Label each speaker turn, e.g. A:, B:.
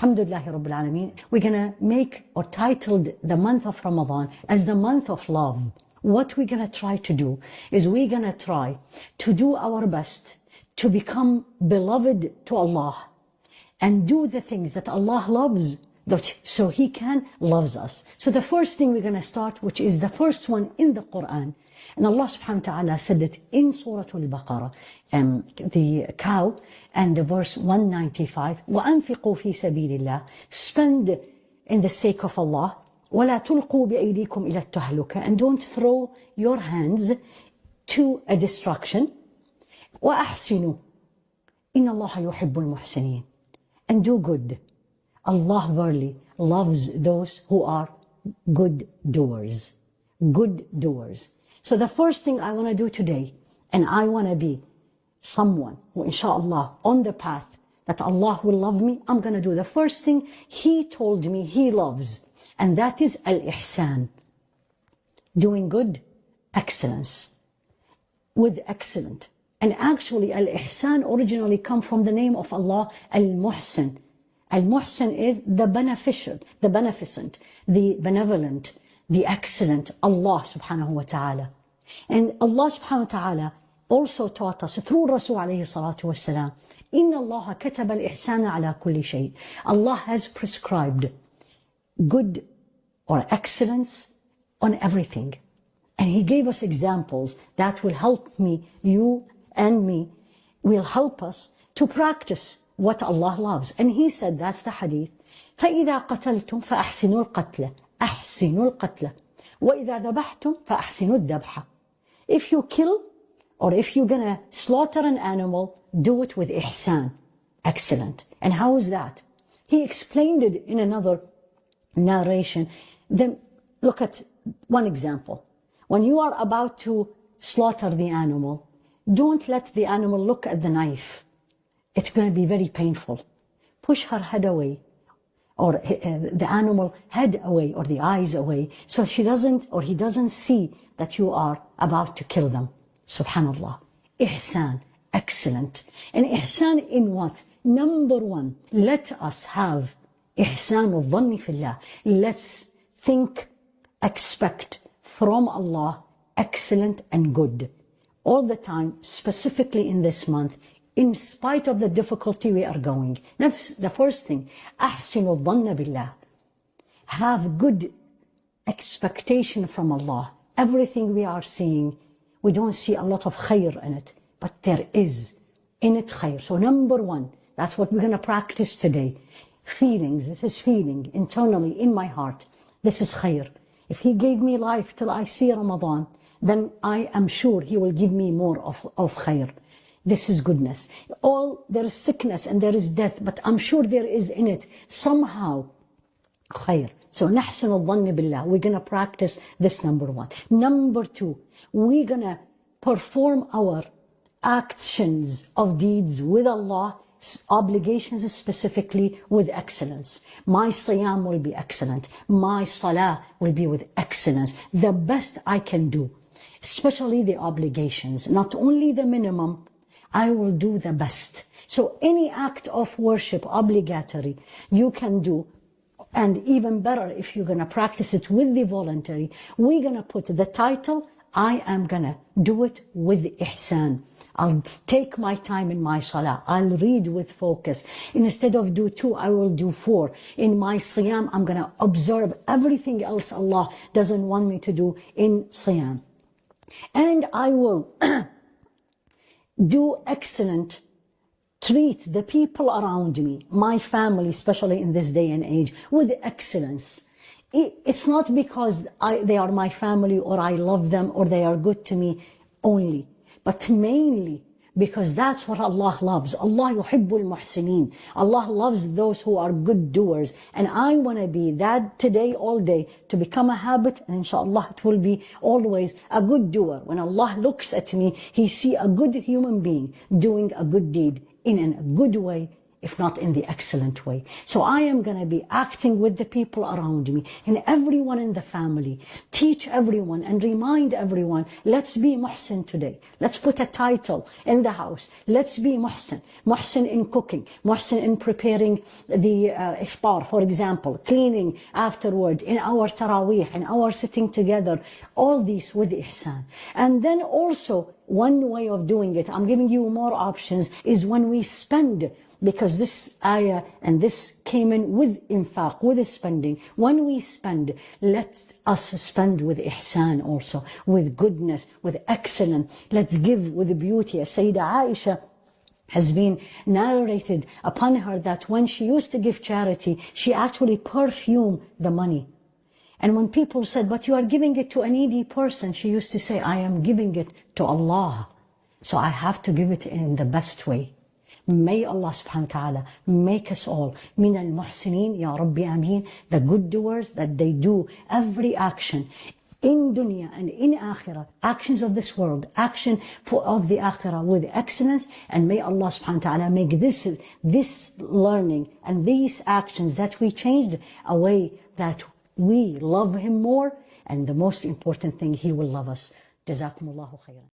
A: Alhamdulillah Rabbil Alameen. We're gonna make or titled the month of Ramadan as the month of love. What we're gonna try to do is we're gonna try to do our best to become beloved to Allah and do the things that Allah loves, so He can loves us. So the first thing we're gonna start, which is the first one in the Quran, and Allah subhanahu wa ta'ala said it in Surah Al-Baqarah, the cow, and the verse 195, وَأَنفِقُوا فِي سَبِيلِ اللَّهِ, spend in the sake of Allah, وَلَا تُلْقُوا بِأَيْدِيكُمْ إِلَى التَّهْلُكَةِ, and don't throw your hands to a destruction. وَأَحْسِنُوا إِنَّ اللَّهَ يُحِبُّ الْمُحْسِنِينَ, and do good. Allah verily loves those who are good doers. Good doers. So the first thing I want to do today, and I want to be someone who inshallah on the path that Allah will love me, I'm going to do the first thing He told me He loves, and that is al-ihsan. Doing good, excellence, with excellent. And actually al-ihsan originally come from the name of Allah, al-muhsin. Al-muhsin is the beneficent, the benevolent, the excellent, Allah subhanahu wa ta'ala. And Allah subhanahu wa ta'ala also taught us through Rasul alayhi salatu wasalam, إِنَّ اللَّهَ كَتَبَ الْإِحْسَانَ عَلَى كُلِّ شَيْءٍ. Allah has prescribed good or excellence on everything. And He gave us examples that will help me, you and me, will help us to practice what Allah loves. And He said, that's the hadith, فَإِذَا قَتَلْتُمْ فَأَحْسِنُوا الْقَتْلَ أَحْسِنُوا الْقَتْلَ وَإِذَا ذَبَحْتُمْ فَأَحْسِنُوا الذَّبْحَ. If you kill, or if you're gonna slaughter an animal, do it with ihsan, excellent. And how is that? He explained it in another narration. Then look at one example. When you are about to slaughter the animal, don't let the animal look at the knife. It's going to be very painful. Push her head away, or the animal head away, or the eyes away, so she doesn't, or he doesn't see that you are about to kill them. Subhanallah. Ihsan, excellent. And ihsan in what? Number one, let us have ihsan al-dhanni fillah. Let's think, expect from Allah excellent and good all the time, specifically in this month, in spite of the difficulty we are going. The first thing, أحسن الظن بالله. Have good expectation from Allah. Everything we are seeing, we don't see a lot of khair in it, but there is in it khair. So number one, that's what we're going to practice today. Feelings, this is feeling internally in my heart. This is khair. If He gave me life till I see Ramadan, then I am sure He will give me more of khair. This is goodness. There is sickness and there is death, but I'm sure there is in it somehow khair. So نحسن الظن بالله. We're going to practice this, number one. Number two, we're going to perform our actions of deeds with Allah, obligations specifically, with excellence. My siyam will be excellent. My salah will be with excellence. The best I can do, especially the obligations, not only the minimum, I will do the best. So any act of worship, obligatory, you can do. And even better, if you're going to practice it with the voluntary, we're going to put the title, I am going to do it with ihsan. I'll take my time in my salah. I'll read with focus. Instead of do 2, I will do 4. In my siyam, I'm going to observe everything else Allah doesn't want me to do in siyam. And I will do excellent, treat the people around me, my family, especially in this day and age, with excellence. It's not because they are my family or I love them or they are good to me only, but mainly because that's what Allah loves. Allah yuhibbul muhsinin. Allah loves those who are good doers. And I want to be that today, all day, to become a habit. And inshallah, it will be always a good doer. When Allah looks at me, He sees a good human being doing a good deed in a good way, if not in the excellent way. So I am going to be acting with the people around me and everyone in the family. Teach everyone and remind everyone, let's be muhsin today. Let's put a title in the house. Let's be muhsin. Muhsin in cooking. Muhsin in preparing the iftar, for example. Cleaning afterward, in our taraweeh, in our sitting together. All these with ihsan. And then also, one way of doing it, I'm giving you more options, is when we spend. Because this ayah and this came in with infaq, with spending. When we spend, let us spend with ihsan also, with goodness, with excellence. Let's give with beauty. As Sayyidah Aisha has been narrated upon her that when she used to give charity, she actually perfumed the money. And when people said, but you are giving it to a needy person, she used to say, I am giving it to Allah. So I have to give it in the best way. May Allah subhanahu wa ta'ala make us all min al-muhsinin, ya Rabbi Ameen, the good doers, that they do every action in dunya and in akhirah, actions of this world, action of the akhirah with excellence. And may Allah subhanahu wa ta'ala make this learning and these actions that we changed a way that we love Him more, and the most important thing, He will love us. Jazakumullahu khairan.